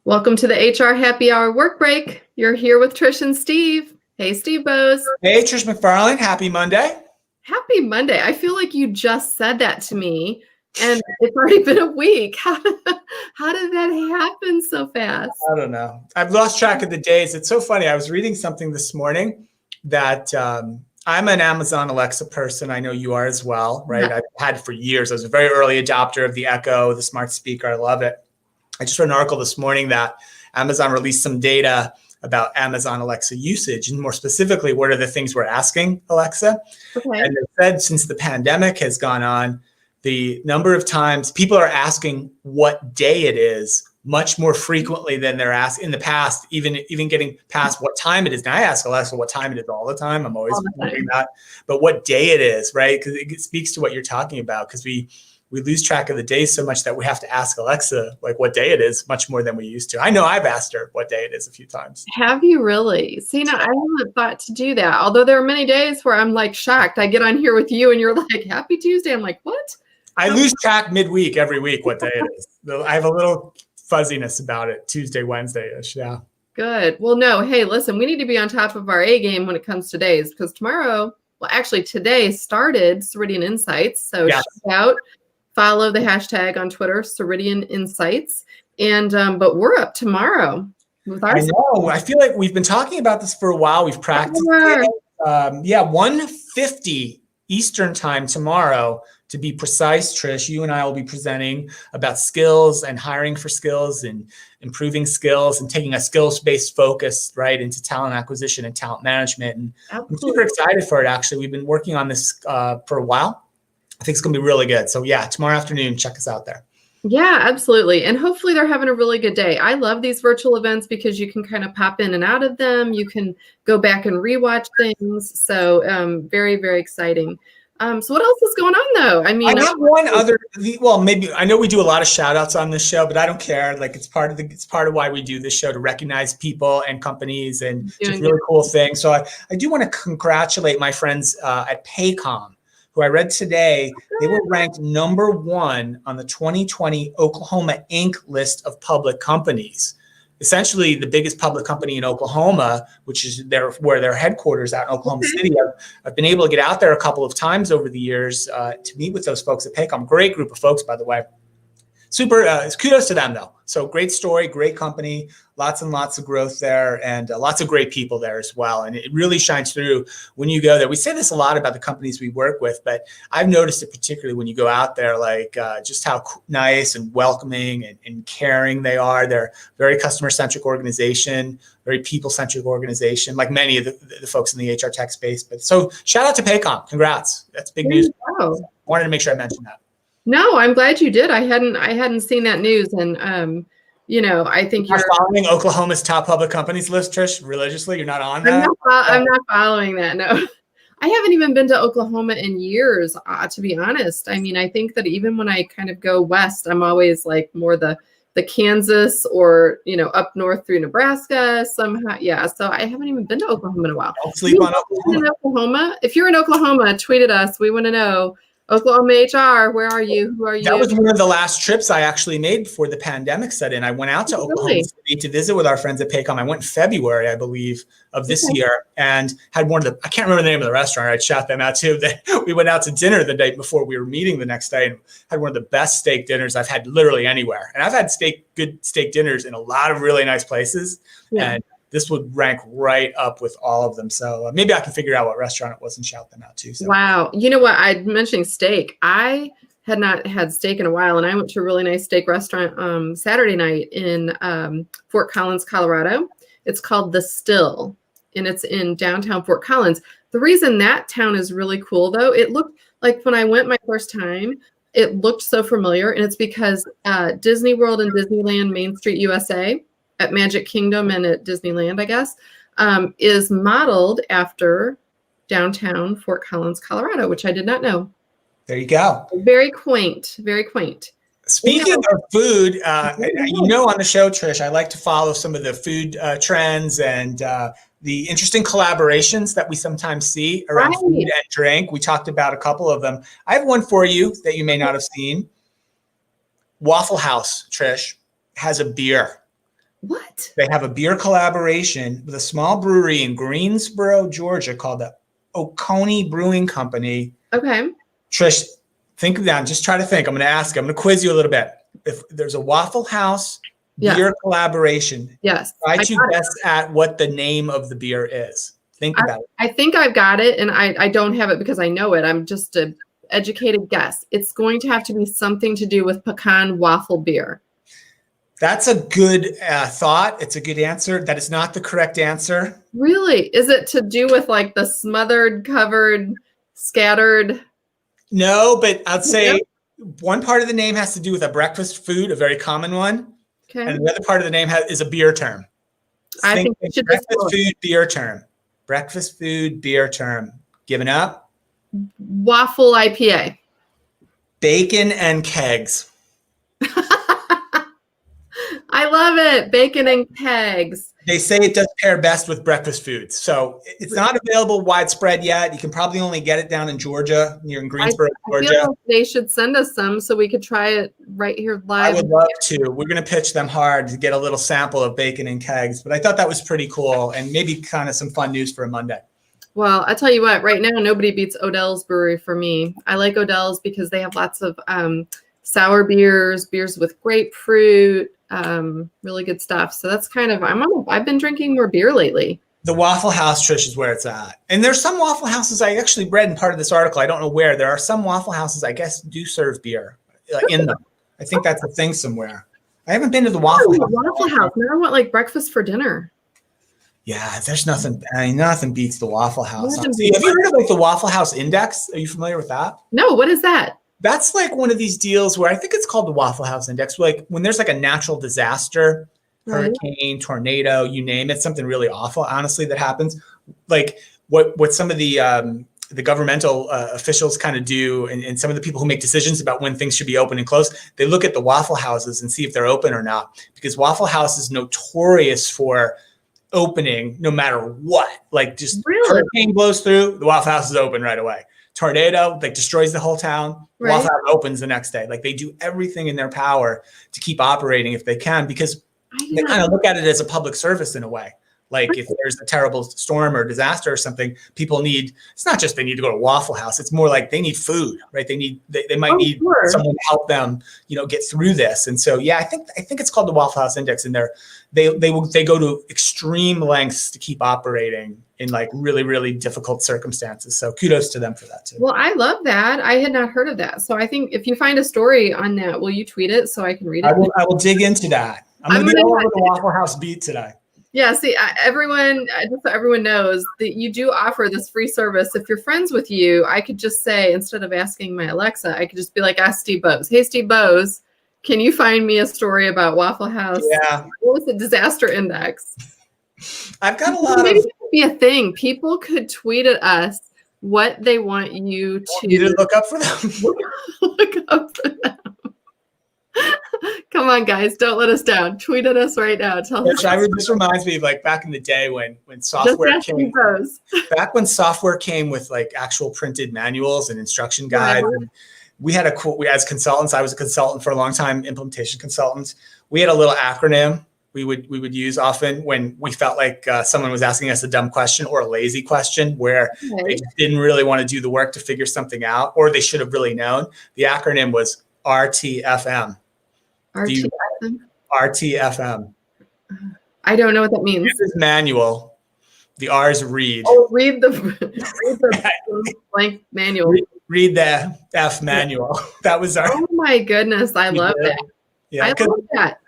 Welcome to the HR Happy Hour Work Break. You're here with Trish and Steve. Hey, Steve Bose. Hey, Trish McFarlane. Happy Monday. Happy Monday. I feel like you just said that to me, and it's already been a week. How did that happen so fast? I don't know. I've lost track of the days. It's so funny. I was reading something this morning that I'm an Amazon Alexa person. I know you are as well, right? Yeah. I've had it for years. I was a very early adopter of the Echo, the smart speaker. I love it. I just read an article this morning that Amazon released some data about Amazon Alexa usage, and more specifically, what are the things we're asking Alexa? Okay. And they said since the pandemic has gone on, the number of times people are asking what day it is much more frequently than they're asked in the past, even getting past what time it is. Now I ask Alexa what time it is all the time. I'm always wondering that, but what day it is, right? Because it speaks to what you're talking about, because we lose track of the days so much that we have to ask Alexa like what day it is much more than we used to. I know I've asked her what day it is a few times. Have you really? See, now I haven't thought to do that. Although there are many days where I'm like shocked. I get on here with you and you're like, Happy Tuesday. I'm like, what? I lose track midweek every week what day it is. I have a little fuzziness about it. Tuesday, Wednesday-ish. Yeah. Good. Well, no, hey, listen, we need to be on top of our A game when it comes to days, because tomorrow, well, actually today started Ceridian Insights. So Yes. check out, follow the hashtag on Twitter, Ceridian Insights. And but we're up tomorrow with our. I know. I feel like we've been talking about this for a while. We've practiced it. 1:50 Eastern time tomorrow. To be precise, Trish, you and I will be presenting about skills and hiring for skills and improving skills and taking a skills-based focus right into talent acquisition and talent management. And I'm super excited for it, actually. We've been working on this for a while. I think it's going to be really good. So yeah, tomorrow afternoon, check us out there. Yeah, absolutely. And hopefully they're having a really good day. I love these virtual events because you can kind of pop in and out of them. You can go back and rewatch things. So very, very exciting. So what else is going on though? I mean, I have one other, well, maybe I know we do a lot of shout outs on this show, but I don't care. Like it's part of why we do this show, to recognize people and companies and just really cool things. So I do want to congratulate my friends at Paycom, who I read today. They were ranked #1 on the 2020 Oklahoma Inc. list of public companies. Essentially the biggest public company in Oklahoma, which is where their headquarters out in Oklahoma City. I've been able to get out there a couple of times over the years to meet with those folks at Paycom. Great group of folks, by the way. Super kudos to them though. So great story, great company, lots and lots of growth there, and lots of great people there as well. And it really shines through when you go there. We say this a lot about the companies we work with, but I've noticed it particularly when you go out there, like just how nice and welcoming and caring they are. They're very customer-centric organization, very people-centric organization, like many of the folks in the HR tech space. But so shout out to Paycom. Congrats. That's big news. Wanted to make sure I mentioned that. No, I'm glad you did. I hadn't seen that news, and you know, I think you're following Oklahoma's top public companies list, Trish, religiously. You're not on that. I'm not following that. No, I haven't even been to Oklahoma in years, to be honest. I mean, I think that even when I kind of go west, I'm always like more the Kansas or up north through Nebraska somehow. Yeah, so I haven't even been to Oklahoma in a while. Don't sleep on Oklahoma. If you're in Oklahoma, tweet at us. We want to know. Oklahoma HR, where are you? Who are you? That was one of the last trips I actually made before the pandemic set in. I went out to Oklahoma City to visit with our friends at Paycom. I went in February, I believe, of this year, and had one of the, I can't remember the name of the restaurant. I'd shout them out too. We went out to dinner the day before we were meeting the next day, and had one of the best steak dinners I've had literally anywhere. And I've had good steak dinners in a lot of really nice places. Yeah. And this would rank right up with all of them. So maybe I can figure out what restaurant it was and shout them out too. So. Wow. You know what? I mentioned steak. I had not had steak in a while, and I went to a really nice steak restaurant Saturday night in Fort Collins, Colorado. It's called The Still, and it's in downtown Fort Collins. The reason that town is really cool, though, it looked like when I went my first time, it looked so familiar, and it's because Disney World and Disneyland Main Street USA at Magic Kingdom and at Disneyland, I guess, is modeled after downtown Fort Collins, Colorado, which I did not know. There you go. Very quaint, very quaint. Speaking of food, on the show, Trish, I like to follow some of the food trends and the interesting collaborations that we sometimes see around food and drink. We talked about a couple of them. I have one for you that you may not have seen. Waffle House, Trish, has a beer. What? They have a beer collaboration with a small brewery in Greensboro, Georgia called the Oconee Brewing Company. Okay. Trish, think of that. Just try to think. I'm going to ask you. I'm going to quiz you a little bit. If there's a Waffle House beer collaboration, yes, try to guess at what the name of the beer is. Think about it. I think I've got it, and I don't have it because I know it. I'm just an educated guess. It's going to have to be something to do with pecan waffle beer. That's a good thought. It's a good answer. That is not the correct answer. Really? Is it to do with like the smothered, covered, scattered? No, but I'd say one part of the name has to do with a breakfast food, a very common one. Okay. And the other part of the name is a beer term. I think we should breakfast food, beer term. Breakfast food, beer term. Giving up? Waffle IPA. Bacon and kegs. I love it. Bacon and kegs. They say it does pair best with breakfast foods. So it's not available widespread yet. You can probably only get it down in Georgia, near in Greensboro, Georgia. I feel like they should send us some so we could try it right here live. I would love to. We're going to pitch them hard to get a little sample of bacon and kegs. But I thought that was pretty cool and maybe kind of some fun news for a Monday. Well, I tell you what, right now, nobody beats Odell's Brewery for me. I like Odell's because they have lots of sour beers with grapefruit, really good stuff. So that's kind of, I've been drinking more beer lately. The Waffle House, Trish, is where it's at. And there's some Waffle Houses, I actually read in part of this article, I don't know where, there are some Waffle Houses, I guess, do serve beer in them. I think that's a thing somewhere. I haven't been to the Waffle House. Waffle House. Now I want like breakfast for dinner. Yeah, there's nothing, nothing beats the Waffle House. Have you heard of like the Waffle House Index? Are you familiar with that? No, what is that? That's like one of these deals where I think it's called the Waffle House Index. Like when there's like a natural disaster, hurricane, tornado, you name it, something really awful, honestly, that happens. Like what some of the governmental officials kind of do, and some of the people who make decisions about when things should be open and closed, they look at the Waffle Houses and see if they're open or not. Because Waffle House is notorious for opening no matter what. Like just hurricane blows through, the Waffle House is open right away. Tornado like destroys the whole town. Waffle House opens the next day. Like they do everything in their power to keep operating if they can, because they kind of look at it as a public service in a way. Like if there's a terrible storm or disaster or something, people need, it's not just they need to go to Waffle House. It's more like they need food, right? They might need someone to help them, get through this. And so, yeah, I think it's called the Waffle House Index, and they go to extreme lengths to keep operating in like really, really difficult circumstances. So kudos to them for that too. Well, I love that. I had not heard of that. So I think if you find a story on that, will you tweet it so I can read it? I will dig into that. I'm going to go over the Waffle House beat today. Yeah, see, everyone, just so everyone knows that you do offer this free service. If you're friends with you, I could just say, instead of asking my Alexa, I could just be like, ask Steve Bose. Hey, Steve Bose, can you find me a story about Waffle House? Yeah. What was the disaster index? I've got a lot Maybe that could be a thing. People could tweet at us what they want you to look up for them. Look up for them. Come on, guys, don't let us down. Tweet at us right now. Tell us. This reminds me of like back in the day when software came. Back when software came with like actual printed manuals and instruction guides. And we had as consultants. I was a consultant for a long time, implementation consultant. We had a little acronym we would use often when we felt like someone was asking us a dumb question or a lazy question where they just didn't really want to do the work to figure something out, or they should have really known. The acronym was RTFM. RTFM? RTFM. I don't know what that means. This is manual. The R is read. Oh, read the blank manual. Read the F manual. That was our. Oh my goodness, I love that. Yeah, I love that.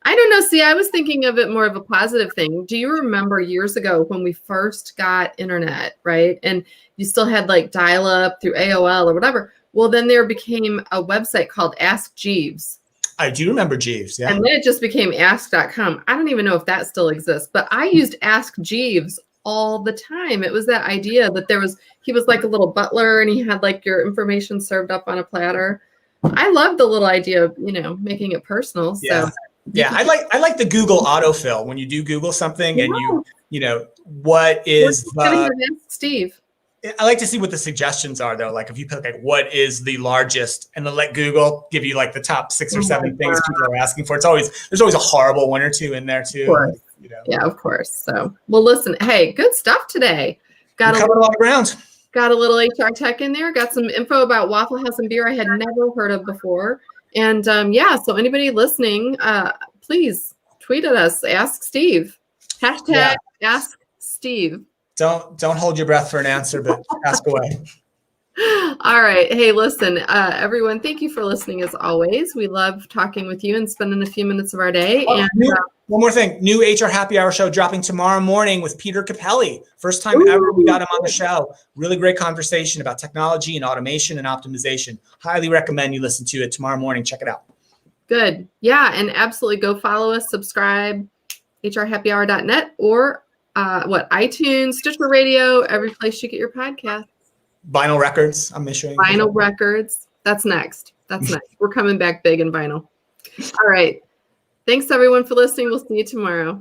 I don't know. See, I was thinking of it more of a positive thing. Do you remember years ago when we first got internet, right? And you still had like dial up through AOL or whatever. Well, then there became a website called Ask Jeeves. I do remember Jeeves, yeah. And then it just became ask.com. I don't even know if that still exists, but I used Ask Jeeves all the time. It was that idea that he was like a little butler and he had like your information served up on a platter. I love the little idea of, making it personal. So yeah, I like the Google autofill when you do Google something and what is Ask Steve. I like to see what the suggestions are, though. Like if you pick like what is the largest, and then let Google give you like the top 6 or 7 things people are asking for. There's always a horrible one or two in there too. Of course. You know. Yeah, of course. So, well, listen. Hey, good stuff today. Covered a lot of ground. Got a little HR tech in there. Got some info about Waffle House and beer I had never heard of before. And yeah, so anybody listening, please tweet at us. Ask Steve. Hashtag Ask Steve. Don't hold your breath for an answer, but ask away. All right. Hey, listen, everyone, thank you for listening as always. We love talking with you and spending a few minutes of our day. One more thing, new HR Happy Hour show dropping tomorrow morning with Peter Capelli. First time ever we got him on the show. Really great conversation about technology and automation and optimization. Highly recommend you listen to it tomorrow morning. Check it out. Good. Yeah, and absolutely go follow us, subscribe, hrhappyhour.net or iTunes, Stitcher Radio, every place you get your podcasts. Vinyl Records, I'm issuing. Vinyl Records. That's next. We're coming back big in vinyl. All right. Thanks, everyone, for listening. We'll see you tomorrow.